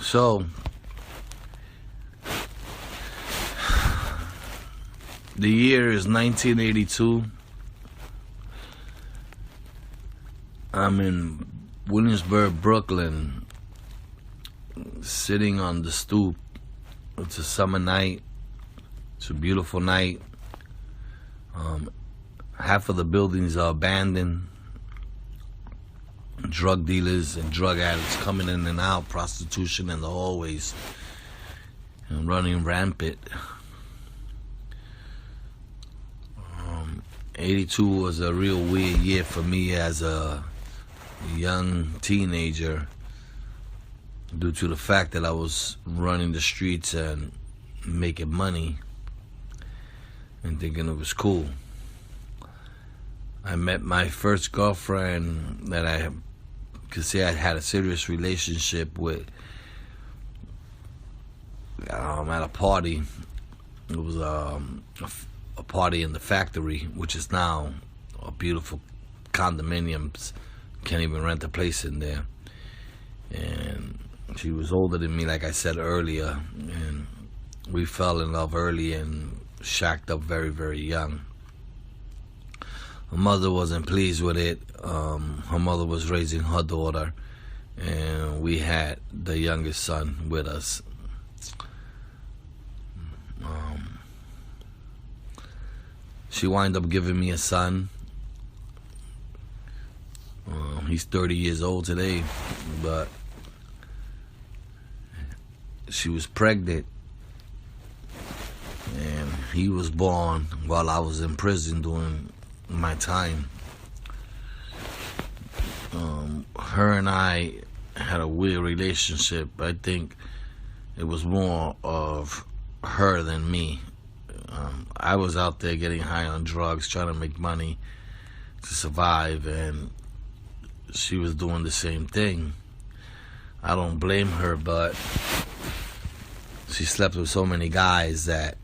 So, the year is 1982. I'm in Williamsburg, Brooklyn, sitting on the stoop. It's a summer night. It's a beautiful night. Half of the buildings are abandoned. Drug dealers and drug addicts coming in and out, prostitution in the hallways, and running rampant. 82 was a real weird year for me as a young teenager, due to the fact that I was running the streets and making money and thinking it was cool. I met my first girlfriend that I could say I had a serious relationship with at a party. It was a party in the factory, which is now a beautiful condominiums. Can't even rent a place in there. And she was older than me, like I said earlier, and we fell in love early and shacked up very, very young. Her mother wasn't pleased with it. Her mother was raising her daughter, and we had the youngest son with us. She wound up giving me a son. He's 30 years old today, but she was pregnant, and he was born while I was in prison doing my time. Her and I had a weird relationship. I think it was more of her than me. I was out there getting high on drugs, trying to make money to survive, and she was doing the same thing. I don't blame her, but she slept with so many guys that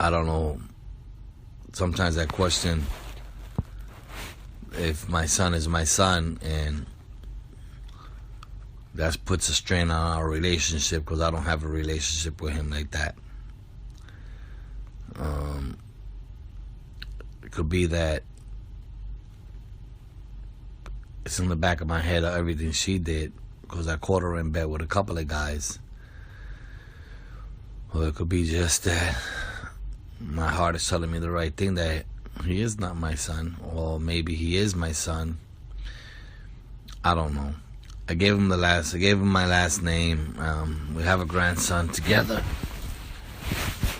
I don't know. Sometimes I question if my son is my son, and that puts a strain on our relationship because I don't have a relationship with him like that. It could be that it's in the back of my head of everything she did because I caught her in bed with a couple of guys. Or it could be just that my heart is telling me the right thing, that he is not my son, or maybe he is my son. I don't know. I gave him my last name. We have a grandson together.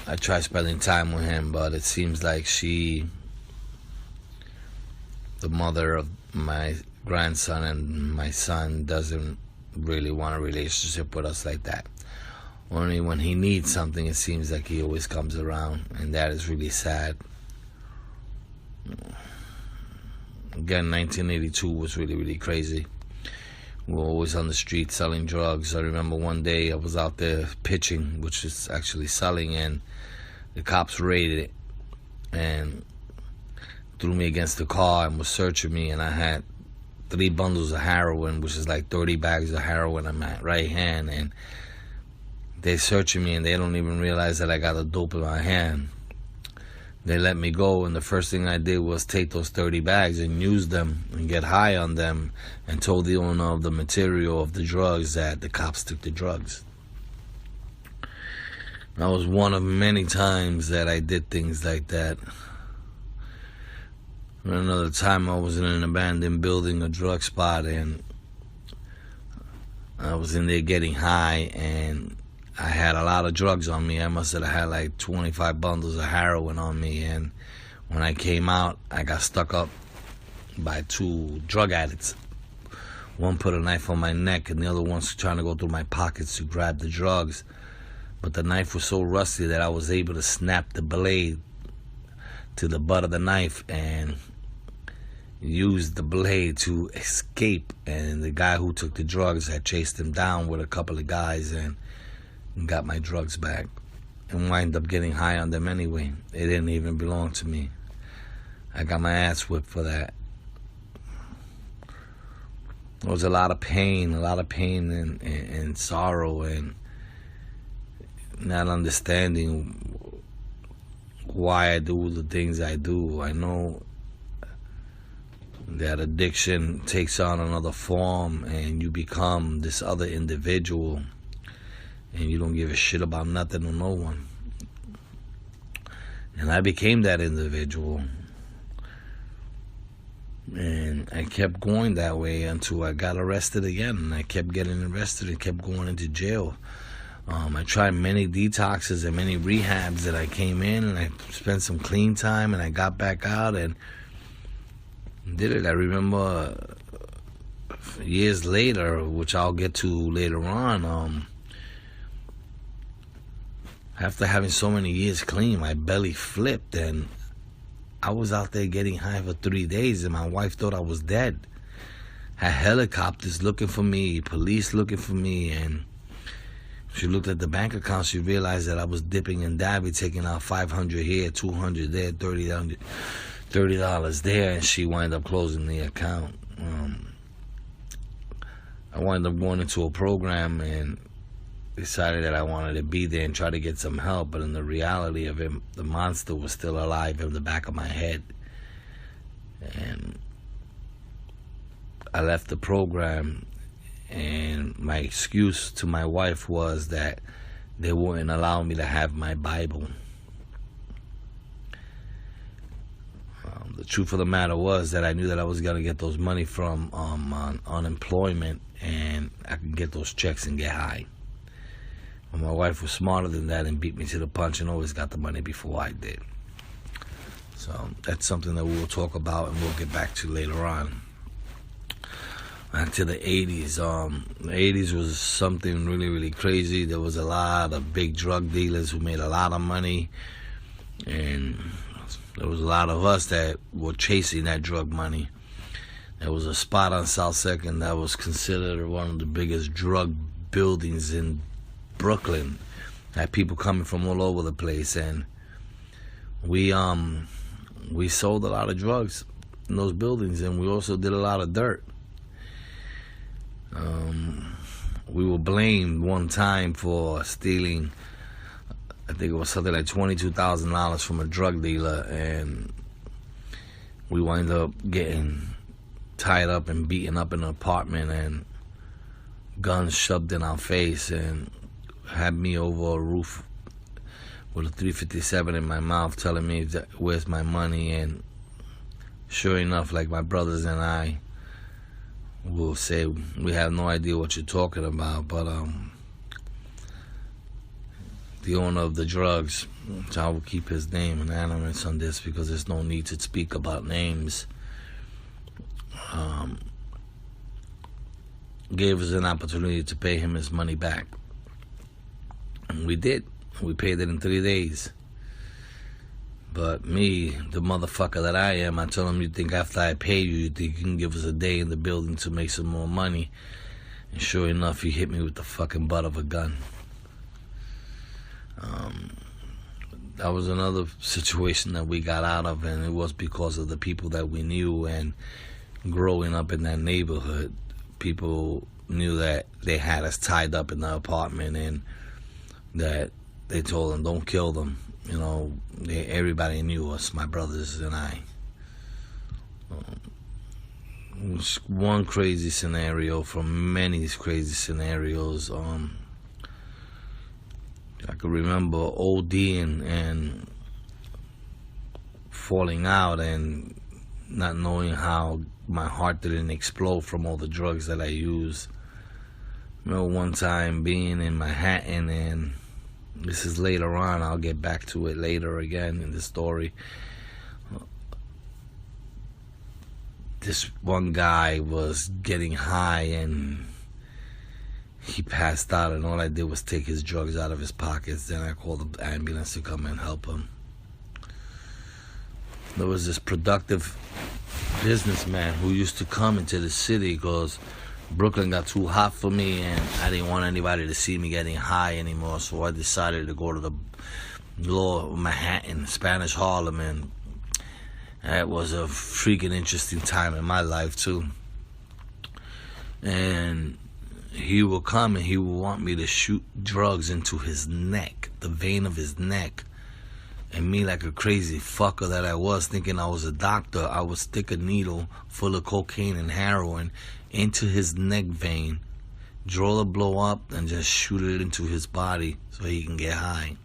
I try spending time with him, but it seems like she, the mother of my grandson and my son, doesn't really want a relationship with us like that. Only when he needs something, it seems like he always comes around, and that is really sad. Again, 1982 was really, really crazy. We were always on the street selling drugs. I remember one day I was out there pitching, which is actually selling, and the cops raided it and threw me against the car and was searching me, and I had 3 bundles of heroin, which is like 30 bags of heroin in my right hand, and they searching me, and they don't even realize that I got the dope in my hand. They let me go, and the first thing I did was take those 30 bags and use them and get high on them, and told the owner of the material of the drugs that the cops took the drugs. That was one of many times that I did things like that. Another time I was in an abandoned building, a drug spot, and I was in there getting high, and I had a lot of drugs on me. I must have had like 25 bundles of heroin on me, and when I came out, I got stuck up by 2 drug addicts. One put a knife on my neck, and the other one's trying to go through my pockets to grab the drugs. But the knife was so rusty that I was able to snap the blade to the butt of the knife and use the blade to escape. And the guy who took the drugs had chased him down with a couple of guys and got my drugs back, and wind up getting high on them anyway. They didn't even belong to me. I got my ass whipped for that. there was a lot of pain and sorrow, and not understanding why I do the things I do. I know that addiction takes on another form, and you become this other individual, and you don't give a shit about nothing or no one. And I became that individual, and I kept going that way until I got arrested again, and I kept getting arrested and kept going into jail. I tried many detoxes and many rehabs that I came in, and I spent some clean time, and I got back out and did it. I remember years later, which I'll get to later on, after having so many years clean, my belly flipped, and I was out there getting high for 3 days, and my wife thought I was dead. Had helicopters looking for me, police looking for me, and she looked at the bank account. She realized that I was dipping and dabbing, taking out $500 here, $200 there, $30 there, and she wound up closing the account. I wound up going into a program and decided that I wanted to be there and try to get some help, but in the reality of it, the monster was still alive in the back of my head. And I left the program, and my excuse to my wife was that they wouldn't allow me to have my Bible. The truth of the matter was that I knew that I was going to get those money from unemployment, and I could get those checks and get high. But my wife was smarter than that and beat me to the punch and always got the money before I did. So that's something that we will talk about and we'll get back to later on. Back to the 80s. The 80s was something really, really crazy. There was a lot of big drug dealers who made a lot of money, and there was a lot of us that were chasing that drug money. There was a spot on South 2nd that was considered one of the biggest drug buildings in Brooklyn. Had people coming from all over the place, and we sold a lot of drugs in those buildings, and we also did a lot of dirt. We were blamed one time for stealing, I think it was something like $22,000 from a drug dealer, and we wound up getting tied up and beaten up in an apartment, and guns shoved in our face, and had me over a roof with a .357 in my mouth, telling me where's my money. And sure enough, like my brothers and I will say, we have no idea what you're talking about, but the owner of the drugs, so I will keep his name anonymous on this because there's no need to speak about names, gave us an opportunity to pay him his money back. And we did. We paid it in 3 days. But me, the motherfucker that I am, I told him, you think after I pay you, you think you can give us a day in the building to make some more money? And sure enough, he hit me with the fucking butt of a gun. That was another situation that we got out of, and it was because of the people that we knew. And growing up in that neighborhood, people knew that they had us tied up in the apartment, and that they told them, don't kill them. You know, everybody knew us, my brothers and I. It was one crazy scenario from many crazy scenarios. I could remember ODing and falling out and not knowing how my heart didn't explode from all the drugs that I used. I remember one time being in Manhattan, and this is later on, I'll get back to it later again in the story. This one guy was getting high and he passed out, and all I did was take his drugs out of his pockets. Then I called the ambulance to come and help him. There was this productive businessman who used to come into the city because Brooklyn got too hot for me, and I didn't want anybody to see me getting high anymore, so I decided to go to the lower Manhattan, Spanish Harlem, and that was a freaking interesting time in my life too. And he will come and he will want me to shoot drugs into his neck, the vein of his neck. And me, like a crazy fucker that I was, thinking I was a doctor, I would stick a needle full of cocaine and heroin into his neck vein, draw the blow up, and just shoot it into his body so he can get high.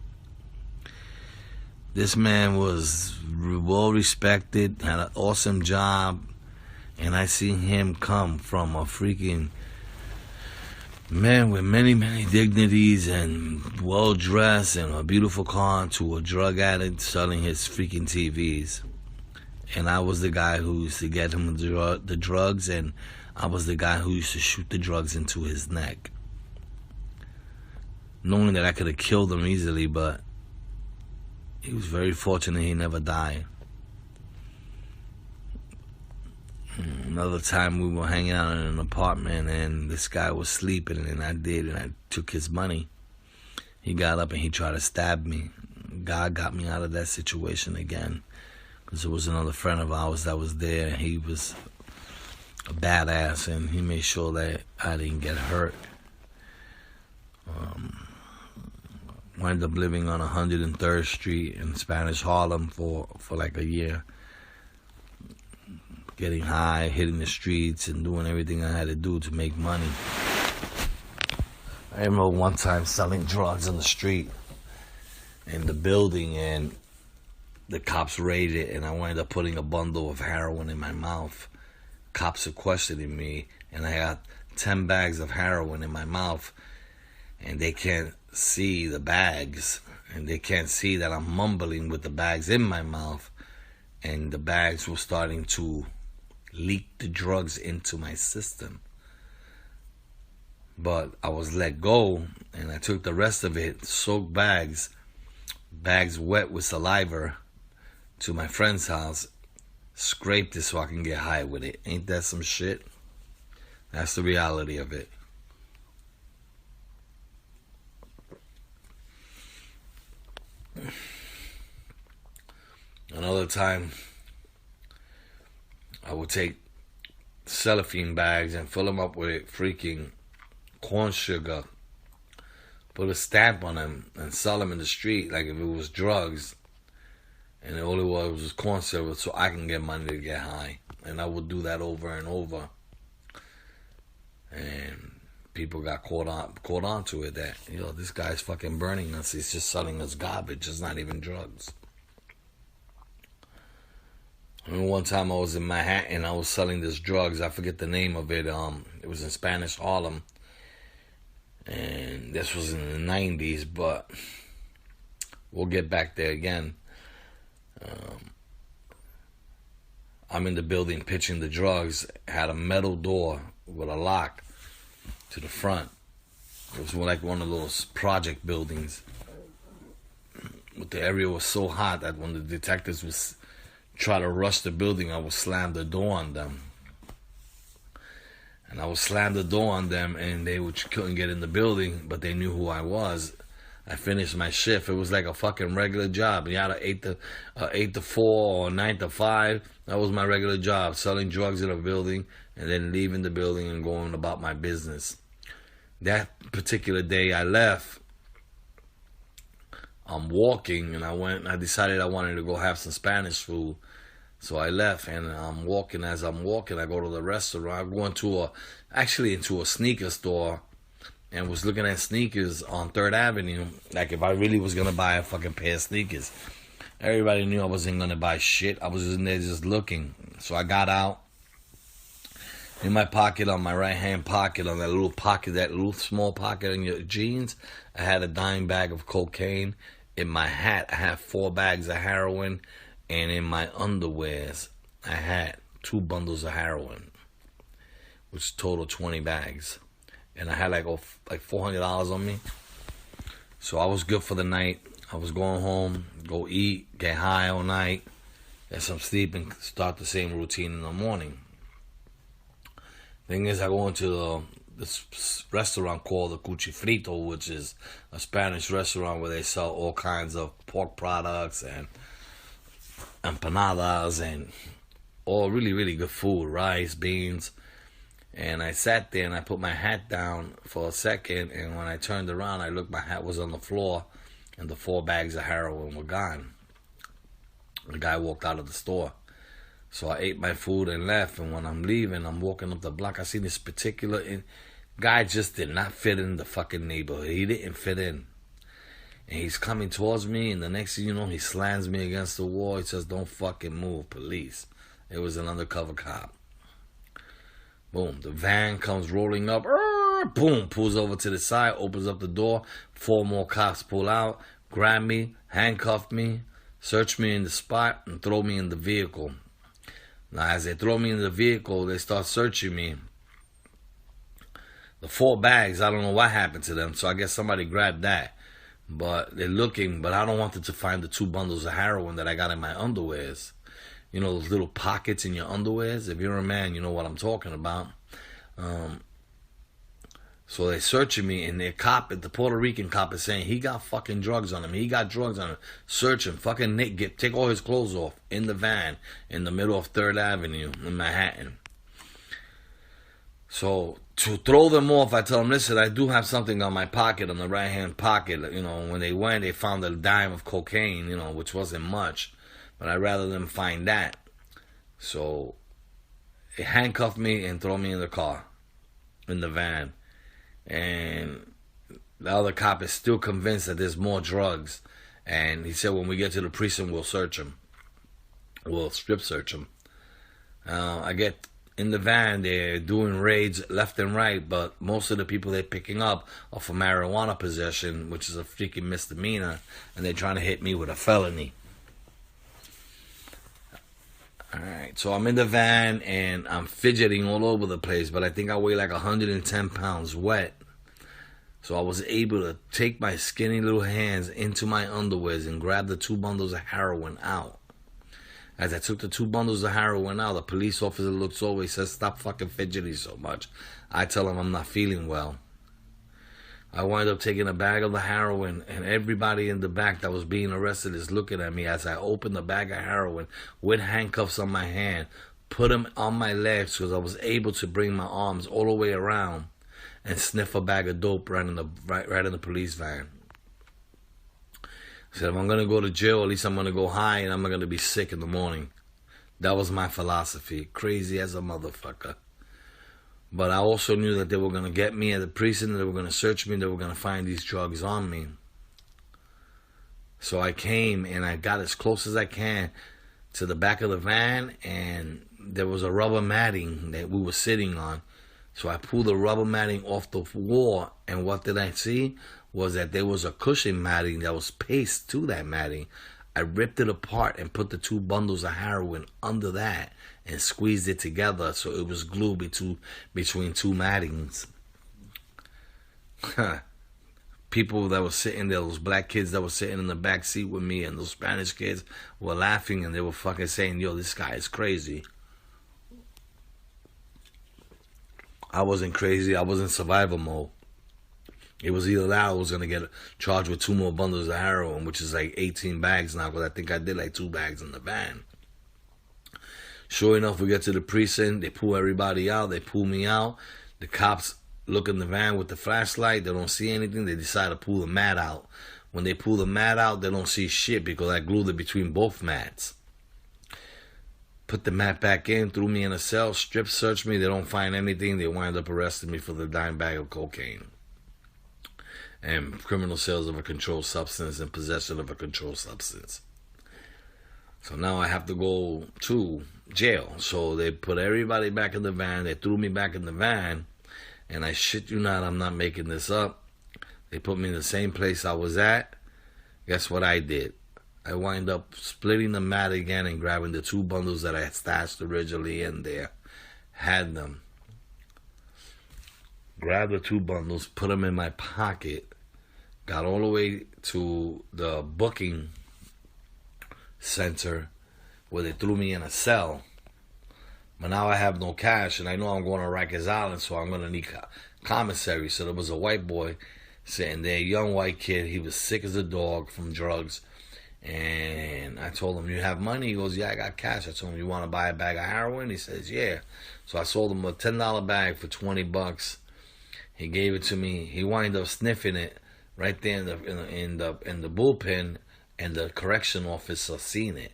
This man was well respected, had an awesome job, and I seen him come from a freaking man with many, many dignities and well dressed and a beautiful car to a drug addict selling his freaking TVs. And I was the guy who used to get him the drugs, and I was the guy who used to shoot the drugs into his neck. Knowing that I could have killed him easily, but he was very fortunate he never died. Another time we were hanging out in an apartment and this guy was sleeping, and I took his money. He got up and he tried to stab me. God got me out of that situation again, because there was another friend of ours that was there. He was a badass and he made sure that I didn't get hurt. Wound up living on 103rd Street in Spanish Harlem for like a year. Getting high, hitting the streets, and doing everything I had to do to make money. I remember one time selling drugs on the street in the building, and the cops raided it, and I wound up putting a bundle of heroin in my mouth. Cops are questioning me, and I got 10 bags of heroin in my mouth, and they can't see the bags, and they can't see that I'm mumbling with the bags in my mouth, and the bags were starting to leak the drugs into my system. But I was let go, and I took the rest of it, soaked bags wet with saliva, to my friend's house, scraped it so I can get high with it. Ain't that some shit? That's the reality of it. Another time, I would take cellophane bags and fill them up with freaking corn sugar, put a stamp on them, and sell them in the street like if it was drugs. And all it was corn syrup, so I can get money to get high. And I would do that over and over. And people got caught on to it that, this guy's fucking burning us. He's just selling us garbage. It's not even drugs. I remember one time I was in Manhattan, I was selling this drugs. I forget the name of it. It was in Spanish Harlem. And this was in the 90s, but we'll get back there again. I'm in the building pitching the drugs. Had a metal door with a lock to the front. It was like one of those project buildings. But the area was so hot that when the detectives was try to rush the building, I would slam the door on them. And I would slam the door on them, and they couldn't get in the building, but they knew who I was. I finished my shift. It was like a fucking regular job. You had an 8 to 4 or 9 to 5. That was my regular job, selling drugs in a building and then leaving the building and going about my business. That particular day I left, I'm walking, and I decided I wanted to go have some Spanish food. So I left, and I'm walking. As I'm walking, I go to the restaurant. I'm going into a sneaker store, and was looking at sneakers on 3rd Avenue, like if I really was going to buy a fucking pair of sneakers. Everybody knew I wasn't going to buy shit. I was in there just looking. So I got out. In my pocket, on my right-hand pocket, on that little small pocket in your jeans, I had a dime bag of cocaine. In my hat, I had 4 bags of heroin. And in my underwears, I had 2 bundles of heroin, which totaled 20 bags. And I had like $400 on me. So I was good for the night. I was going home, go eat, get high all night, get some sleep, and start the same routine in the morning. Thing is, I go into this restaurant called the Cuchifrito, which is a Spanish restaurant where they sell all kinds of pork products and empanadas and all really, really good food, rice, beans. And I sat there and I put my hat down for a second, and when I turned around, I looked, my hat was on the floor, and the 4 bags of heroin were gone. The guy walked out of the store. So I ate my food and left, and when I'm leaving, I'm walking up the block, I see this particular guy just did not fit in the fucking neighborhood. He didn't fit in. And he's coming towards me, and the next thing you know, he slams me against the wall. He says, "Don't fucking move, police." It was an undercover cop. Boom. The van comes rolling up. Boom. Pulls over to the side, opens up the door. 4 more cops pull out, grab me, handcuff me, search me in the spot, and throw me in the vehicle. Now, as they throw me in the vehicle, they start searching me. The 4 bags, I don't know what happened to them, so I guess somebody grabbed that. But they're looking, but I don't want them to find the 2 bundles of heroin that I got in my underwears. You know, those little pockets in your underwears? If you're a man, you know what I'm talking about. So they're searching me, and the Puerto Rican cop is saying, he got fucking drugs on him. He got drugs on him. Search him. Fucking Nick, take all his clothes off in the van in the middle of 3rd Avenue in Manhattan. So to throw them off, I tell them, listen, I do have something on my pocket, on the right-hand pocket. You know, when they went, they found a dime of cocaine, you know, which wasn't much. But I'd rather them find that. So they handcuffed me and throw me in the car, in the van. And the other cop is still convinced that there's more drugs. And he said, when we get to the precinct, we'll search him. We'll strip search him. I get in the van, they're doing raids left and right, but most of the people they're picking up are for marijuana possession, which is a freaking misdemeanor, and they're trying to hit me with a felony. Alright, so I'm in the van, and I'm fidgeting all over the place, but I think I weigh like 110 pounds wet. So I was able to take my skinny little hands into my underwears and grab the 2 bundles of heroin out. As I took the 2 bundles of heroin out, the police officer looks over, he says, "Stop fucking fidgeting so much." I tell him I'm not feeling well. I wind up taking a bag of the heroin, and everybody in the back that was being arrested is looking at me as I open the bag of heroin with handcuffs on my hand, put them on my legs because I was able to bring my arms all the way around and sniff a bag of dope right in the police van. I said, if I'm going to go to jail, at least I'm going to go high and I'm not going to be sick in the morning. That was my philosophy. Crazy as a motherfucker. But I also knew that they were going to get me at the precinct, they were going to search me, they were going to find these drugs on me. So I came and I got as close as I can to the back of the van, and there was a rubber matting that we were sitting on. So I pulled the rubber matting off the wall, and what did I see? Was that there was a cushion matting that was pasted to that matting. I ripped it apart and put the 2 bundles of heroin under that and squeezed it together so it was glued between 2 mattings. People that were sitting there, those black kids that were sitting in the back seat with me, and those Spanish kids were laughing, and they were fucking saying, "Yo, this guy is crazy." I wasn't crazy. I was in survival mode. It was either that or I was going to get charged with 2 more bundles of heroin, which is like 18 bags now, because I think I did like 2 bags in the van. Sure enough, we get to the precinct. They pull everybody out. They pull me out. The cops look in the van with the flashlight. They don't see anything. They decide to pull the mat out. When they pull the mat out, they don't see shit because I glued it between both mats. Put the mat back in, threw me in a cell, strip searched me. They don't find anything. They wind up arresting me for the dime bag of cocaine and criminal sales of a controlled substance and possession of a controlled substance. So now I have to go to jail. So they put everybody back in the van. They threw me back in the van. And I shit you not, I'm not making this up. They put me in the same place I was at. Guess what I did? I wind up splitting the mat again and grabbing the 2 bundles that I had stashed originally in there. Had them. Grabbed the 2 bundles, put them in my pocket. Got all the way to the booking center where they threw me in a cell. But now I have no cash, and I know I'm going to Rikers Island, so I'm going to need commissary. So there was a white boy sitting there, a young white kid. He was sick as a dog from drugs. And I told him, you have money? He goes, yeah, I got cash. I told him, you want to buy a bag of heroin? He says, yeah. So I sold him a $10 bag for $20. He gave it to me. He wound up sniffing it right there in the bullpen, and the correction officer seen it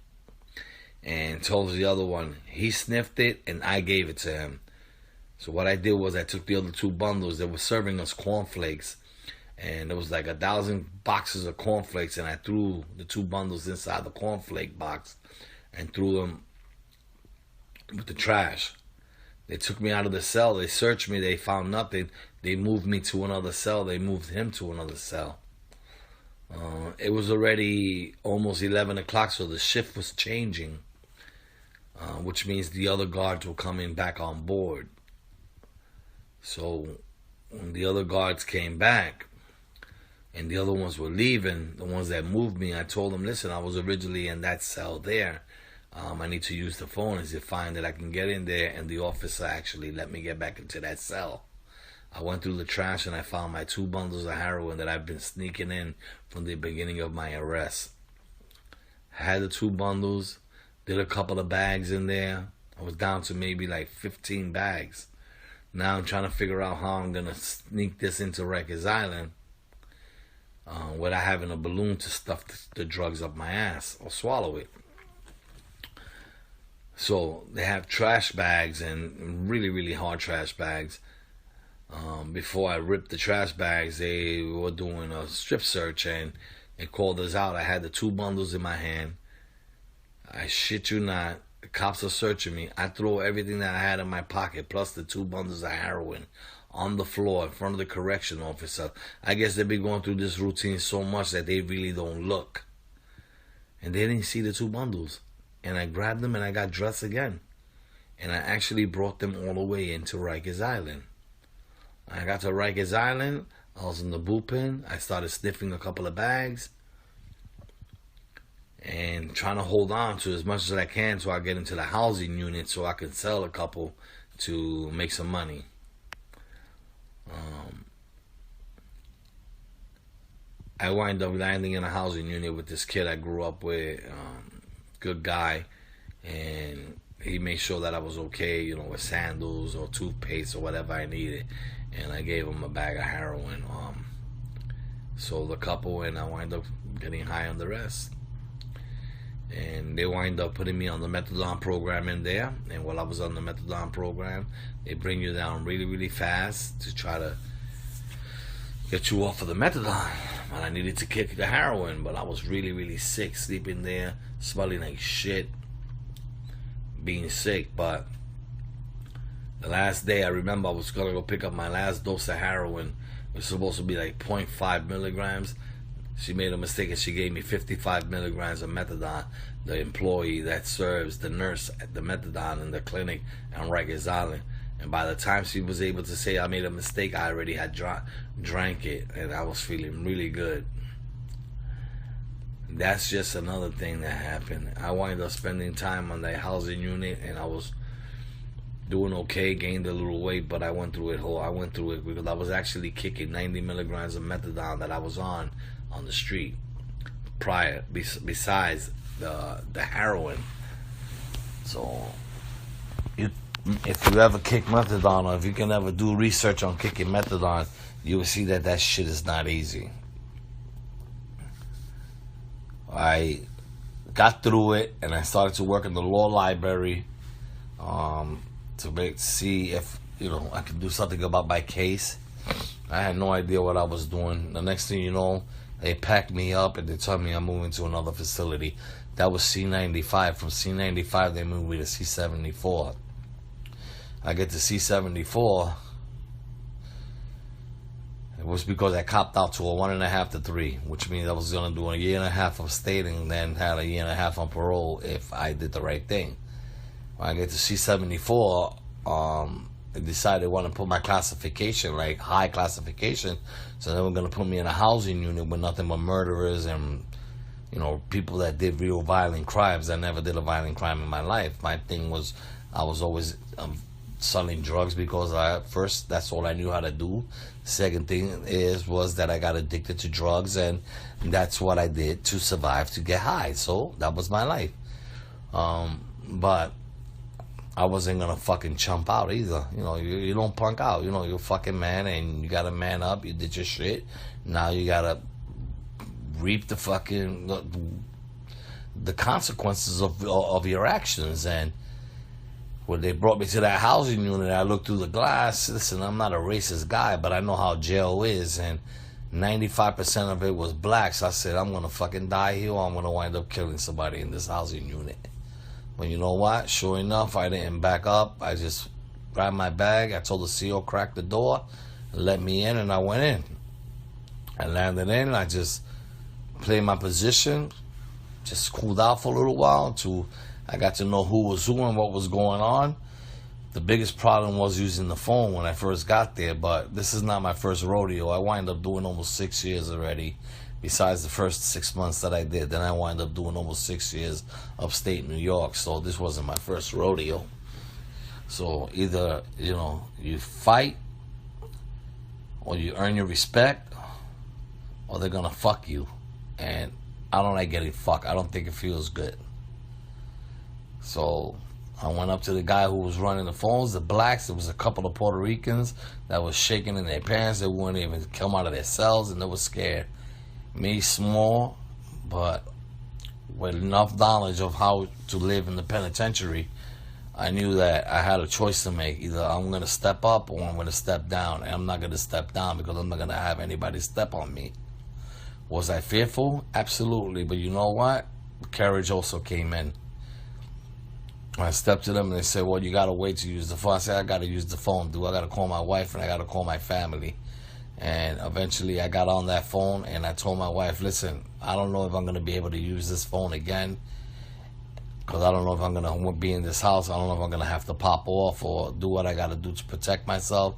and told the other one. He sniffed it, and I gave it to him. So what I did was I took the other 2 bundles. They were serving us cornflakes, and there was like 1,000 boxes of cornflakes, and I threw the 2 bundles inside the cornflake box and threw them with the trash. They took me out of the cell. They searched me. They found nothing. They moved me to another cell. They moved him to another cell. It was already almost 11 o'clock, so the shift was changing, which means the other guards were coming back on board. So when the other guards came back and the other ones were leaving, the ones that moved me, I told them, listen, I was originally in that cell there. I need to use the phone. Is it fine that I can get in there? And the officer actually let me get back into that cell. I went through the trash and I found my 2 bundles of heroin that I've been sneaking in from the beginning of my arrest. Had the 2 bundles, did a couple of bags in there. I was down to maybe like 15 bags. Now I'm trying to figure out how I'm going to sneak this into Rikers Island without having a balloon to stuff the drugs up my ass or swallow it. So they have trash bags, and really, really hard trash bags. Before I ripped the trash bags, they were doing a strip search, and they called us out. I had the 2 bundles in my hand. I shit you not. The cops are searching me. I throw everything that I had in my pocket, plus the 2 bundles of heroin, on the floor in front of the correction officer. I guess they've been going through this routine so much that they really don't look. And they didn't see the 2 bundles. And I grabbed them and I got dressed again. And I actually brought them all the way into Rikers Island. I got to Rikers Island. I was in the bullpen. I started sniffing a couple of bags and trying to hold on to as much as I can so I get into the housing unit so I can sell a couple to make some money. I wind up landing in a housing unit with this kid I grew up with. Good guy, and he made sure that I was okay, with sandals or toothpaste or whatever I needed, and I gave him a bag of heroin. Sold a couple, and I wind up getting high on the rest. And they wind up putting me on the methadone program in there, and while I was on the methadone program, they bring you down really, really fast to try to get you off of the methadone. And I needed to kick the heroin, but I was really, really sick, sleeping there, smelling like shit, being sick. But the last day, I remember I was going to go pick up my last dose of heroin. It was supposed to be like 0.5 milligrams. She made a mistake and she gave me 55 milligrams of methadone. The employee that serves, the nurse at the methadone in the clinic on Rikers Island. And by the time she was able to say I made a mistake, I already had drank it, and I was feeling really good. That's just another thing that happened. I wound up spending time on that housing unit, and I was doing okay, gained a little weight, but I went through it because I was actually kicking 90 milligrams of methadone that I was on the street prior, besides the heroin. So if you ever kick methadone, or if you can ever do research on kicking methadone, you will see that shit is not easy. I got through it, and I started to work in the law library to see if I could do something about my case. I had no idea what I was doing. The next thing you know, they packed me up and they told me I'm moving to another facility. That was C95. From C95, they moved me to C74. I get to C74. It was because I copped out to a 1.5 to 3, which means I was going to do a 1.5 years of state and then had a 1.5 years on parole if I did the right thing. When I get to C74, they decided they want to put my classification, like high classification, so they were going to put me in a housing unit with nothing but murderers and people that did real violent crimes. I never did a violent crime in my life. My thing was I was always selling drugs because first, that's all I knew how to do. Second thing was that I got addicted to drugs, and that's what I did to survive, to get high. So that was my life. But I wasn't gonna fucking chump out either. You know, you don't punk out. You know, you're a fucking man, and you gotta man up. You did your shit. Now you gotta reap the fucking the consequences of your actions. And when they brought me to that housing unit, I looked through the glass. Listen, I'm not a racist guy, but I know how jail is, and 95% of it was blacks. I said, I'm gonna fucking die here, or I'm gonna wind up killing somebody in this housing unit. But you know what? Sure enough, I didn't back up. I just grabbed my bag. I told the CO, crack the door, let me in, and I went in. I landed in. I just played my position, just cooled out for a little while until I got to know who was who and what was going on. The biggest problem was using the phone when I first got there, but this is not my first rodeo. I wind up doing almost 6 years already, besides the first 6 months that I did. Then I wind up doing almost 6 years upstate New York, so this wasn't my first rodeo. So either, you know, you fight, or you earn your respect, or they're gonna fuck you. And I don't like getting fucked. I don't think it feels good. So I went up to the guy who was running the phones, the blacks. There was a couple of Puerto Ricans that was shaking in their pants. They wouldn't even come out of their cells, and they were scared. Me, small, but with enough knowledge of how to live in the penitentiary, I knew that I had a choice to make. Either I'm going to step up or I'm going to step down. And I'm not going to step down because I'm not going to have anybody step on me. Was I fearful? Absolutely. But you know what? Courage also came in. I stepped to them and they said, well, you got to wait to use the phone. I said, I got to use the phone, dude. I got to call my wife and I got to call my family. And eventually I got on that phone and I told my wife, listen, I don't know if I'm going to be able to use this phone again, because I don't know if I'm going to be in this house. I don't know if I'm going to have to pop off or do what I got to do to protect myself.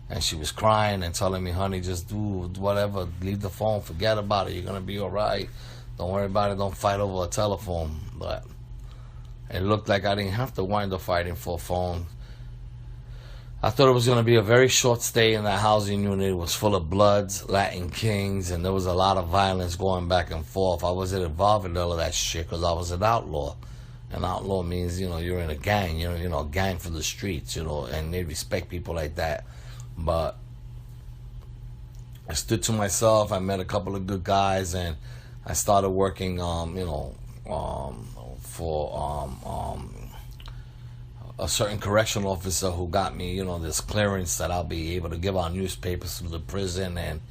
And she was crying and telling me, honey, just do whatever. Leave the phone. Forget about it. You're going to be all right. Don't worry about it. Don't fight over a telephone. But it looked like I didn't have to wind up fighting for a phone. I thought it was going to be a very short stay in that housing unit. It was full of Bloods, Latin Kings, and there was a lot of violence going back and forth. I wasn't involved in all of that shit because I was an outlaw. An outlaw means, you know, you're in a gang, you know, a gang for the streets, you know, and they respect people like that. But I stood to myself. I met a couple of good guys, and I started working, for a certain correctional officer who got me, you know, this clearance that I'll be able to give out newspapers to the prison and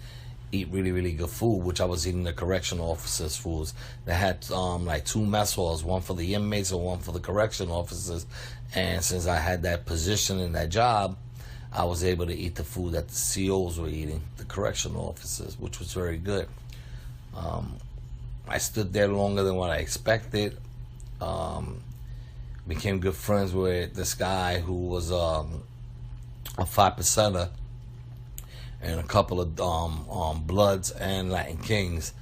eat really, really good food, which I was eating the correctional officers' foods. They had like 2 mess halls, one for the inmates and one for the correctional officers. And since I had that position in that job, I was able to eat the food that the COs were eating, the correctional officers, which was very good. I stood there longer than what I expected. Became good friends with this guy who was a 5%er and a couple of Bloods and Latin Kings.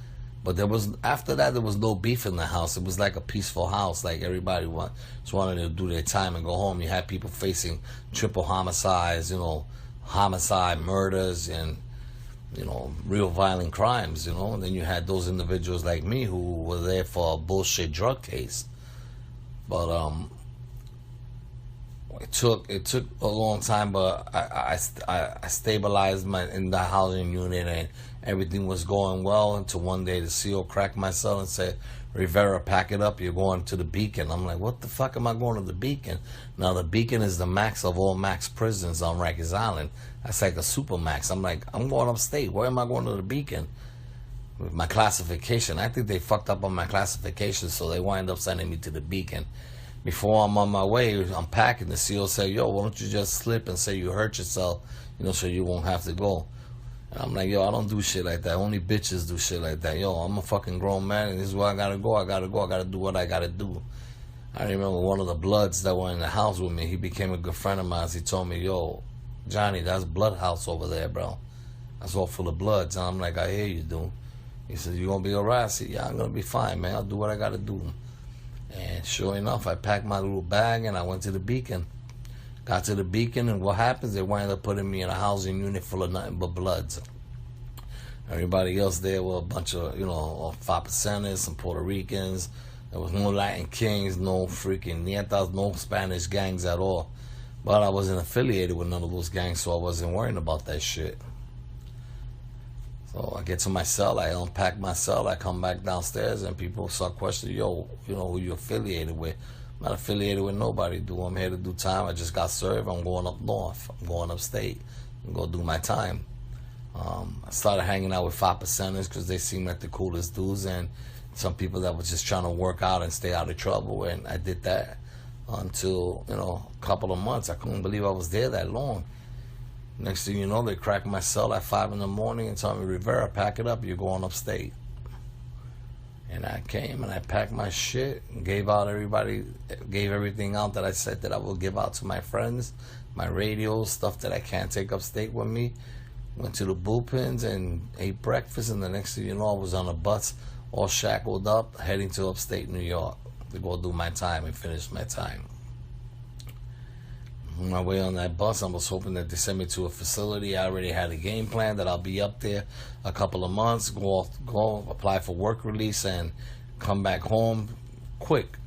But there was, after that, there was no beef in the house. It was like a peaceful house. Like everybody just wanted to do their time and go home. You had people facing triple homicides, you know, homicide, murders, and, you know, real violent crimes, you know. And then you had those individuals like me who were there for a bullshit drug case. But it took a long time, but I stabilized in the housing unit, and everything was going well until one day the CO cracked my cell and said, Rivera, pack it up, you're going to the Beacon. I'm like, what the fuck am I going to the Beacon? Now the Beacon is the max of all max prisons on Rikers Island. That's like a super max. I'm like, I'm going upstate. Where am I going to the Beacon? With my classification, I think they fucked up on my classification, so they wind up sending me to the Beacon. Before I'm on my way, I'm packing. The CO said, yo, why don't you just slip and say you hurt yourself, you know, so you won't have to go. And I'm like, yo, I don't do shit like that. Only bitches do shit like that. Yo, I'm a fucking grown man, and this is where I gotta go. I gotta do what I gotta do. I remember one of the Bloods that were in the house with me. He became a good friend of mine. He told me, yo, Johnny, that's Blood House over there, bro. That's all full of Bloods. And I'm like, I hear you, dude. He said, you gonna be all right? I said, yeah, I'm gonna be fine, man. I'll do what I gotta do. And sure enough, I packed my little bag and I went to the Beacon. Got to the Beacon, and what happens? They wind up putting me in a housing unit full of nothing but bloods. Everybody else there were a bunch of, 5%ers, some Puerto Ricans. There was no Latin Kings, no freaking Nietas, no Spanish gangs at all. But I wasn't affiliated with none of those gangs, so I wasn't worrying about that shit. So I get to my cell, I unpack my cell, I come back downstairs, and people start questioning, yo, who you affiliated with? I'm not affiliated with nobody, dude. I'm here to do time. I just got served. I'm going up north. I'm going upstate. I'm going to do my time. I started hanging out with 5%ers because they seemed like the coolest dudes, and some people that was just trying to work out and stay out of trouble, and I did that until, a couple of months. I couldn't believe I was there that long. Next thing you know, they cracked my cell at 5 in the morning and told me, Rivera, pack it up, you're going upstate. And I came and I packed my shit and gave everything out that I said that I would give out to my friends, my radios, stuff that I can't take upstate with me. Went to the bullpens and ate breakfast, and the next thing you know, I was on a bus, all shackled up, heading to upstate New York to go do my time and finish my time. On my way on that bus, I was hoping that they send me to a facility. I already had a game plan that I'll be up there a couple of months, go apply for work release, and come back home quick.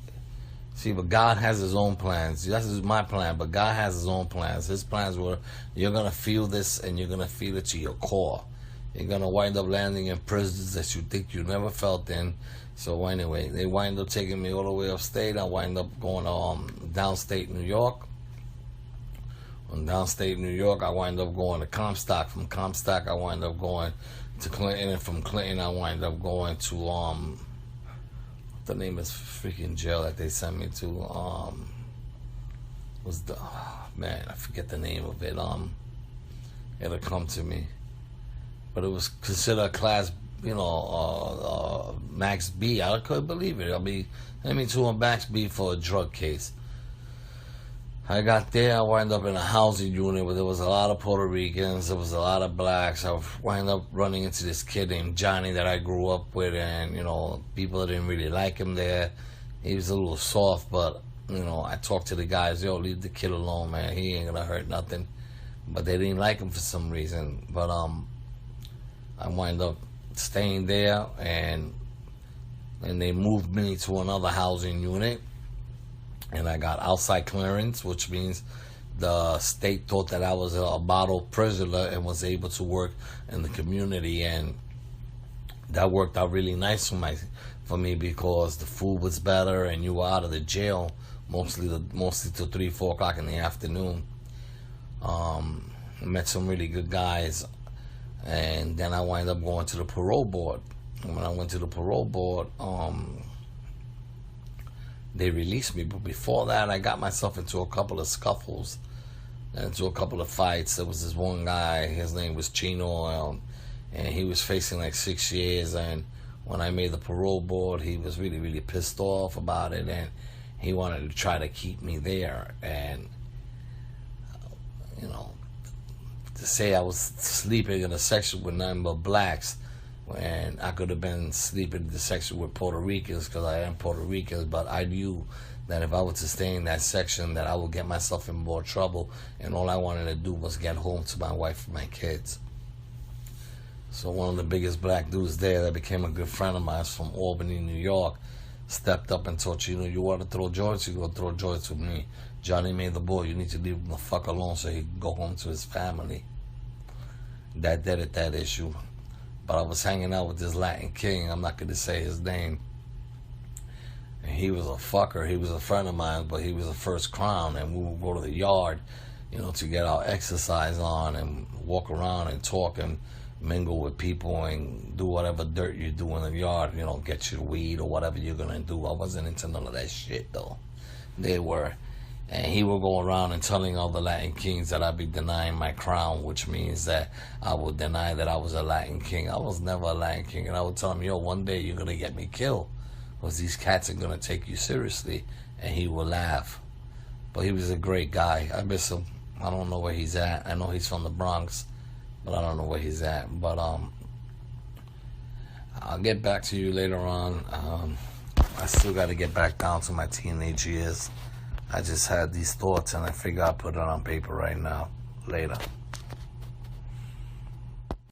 See, but God has his own plans. This is my plan, but God has his own plans. His plans were, you're going to feel this, and you're going to feel it to your core. You're going to wind up landing in prisons that you think you never felt in. So anyway, they wind up taking me all the way upstate. I wind up going downstate New York. On downstate New York, I wind up going to Comstock. From Comstock, I wind up going to Clinton, and from Clinton, I wind up going to what the name is freaking jail that they sent me to. Was the man? I forget the name of it. It'll come to me, but it was considered a class, max B. I couldn't believe it. To a max B for a drug case. I got there, I wound up in a housing unit where there was a lot of Puerto Ricans, there was a lot of blacks. I wound up running into this kid named Johnny that I grew up with, and, people didn't really like him there. He was a little soft, but, I talked to the guys, yo, leave the kid alone, man. He ain't gonna hurt nothing. But they didn't like him for some reason. But I wound up staying there, and they moved me to another housing unit. And I got outside clearance, which means the state thought that I was a model prisoner and was able to work in the community, and that worked out really nice for me because the food was better, and you were out of the jail mostly till 3, 4 o'clock in the afternoon. Met some really good guys, and then I wound up going to the parole board. And when I went to the parole board, they released me, but before that, I got myself into a couple of scuffles, and into a couple of fights. There was this one guy, his name was Chino, and he was facing like 6 years, and when I made the parole board, he was really, really pissed off about it, and he wanted to try to keep me there, and, to say I was sleeping in a section with nothing but blacks, and I could have been sleeping in the section with Puerto Ricans because I am Puerto Rican, but I knew that if I was to stay in that section that I would get myself in more trouble, and all I wanted to do was get home to my wife and my kids. So one of the biggest black dudes there that became a good friend of mine from Albany, New York, stepped up and told you want to throw joints, you go throw joints with me. Johnny made the boy, you need to leave him the fuck alone so he can go home to his family. That did it, that issue. But I was hanging out with this Latin king, I'm not going to say his name. And he was a fucker. He was a friend of mine, but he was a first crown. And we would go to the yard, to get our exercise on and walk around and talk and mingle with people and do whatever dirt you do in the yard, get your weed or whatever you're going to do. I wasn't into none of that shit, though. They were. And he would go around and telling all the Latin kings that I'd be denying my crown, which means that I would deny that I was a Latin king. I was never a Latin king. And I would tell him, yo, one day you're going to get me killed because these cats are going to take you seriously. And he would laugh. But he was a great guy. I miss him. I don't know where he's at. I know he's from the Bronx, but I don't know where he's at. But I'll get back to you later on. I still got to get back down to my teenage years. I just had these thoughts and I figure I'll put it on paper right now. Later.